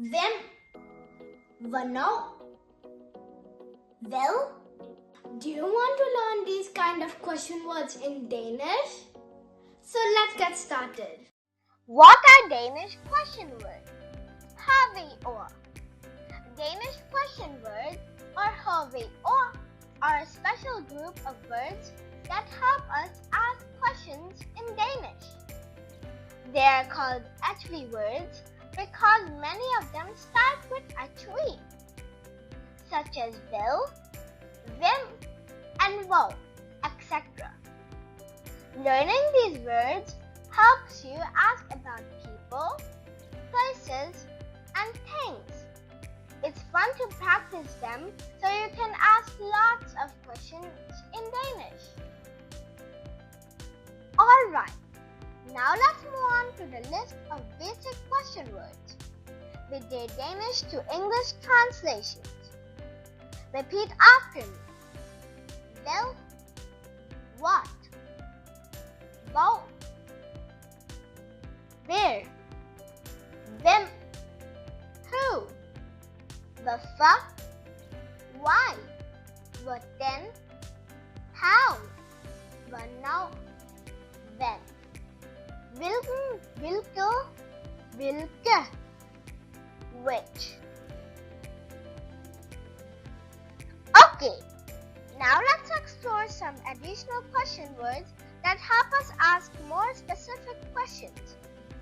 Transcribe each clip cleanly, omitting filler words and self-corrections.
Hvem, Hvornår, Hvad. Do you want to learn these kind of question words in Danish? So let's get started. What are Danish question words? HV-ord. Danish question words or HV-ord are a special group of words that help us ask questions in Danish. They are called HV words because many of them start with HV, such as Hvad, Hvem, and Hvor, etc. Learning these words helps you ask about people, places, and things. It's fun to practice them so you can ask lots of questions in Danish. Alright, now let's move on to the list of basic question words with their Danish to English translations. Repeat after me. Hvad, what, hvor, where, hvem, who, hvorfor, why, hvordan, how, hvornår, when, hvilken, hvilket, hvilke, which. Okay, now let's explore some additional question words that help us ask more specific questions.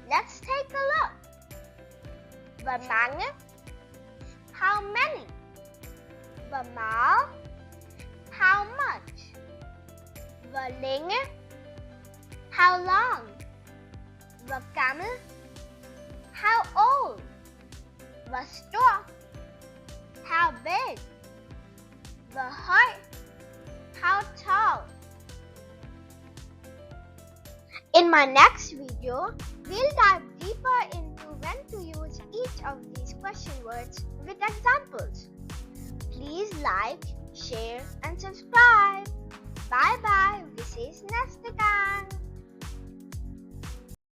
Let's take a look. Hvor mange? How many? Hvor meget? How much? Hvor længe? How long? Hvor gammel? How old? Hvor stor? How big? Hvor høj? How tall? In my next video, we'll dive deeper into when to use each of these question words with examples. Please like, share, and subscribe. Bye bye. Vi ses næste gang.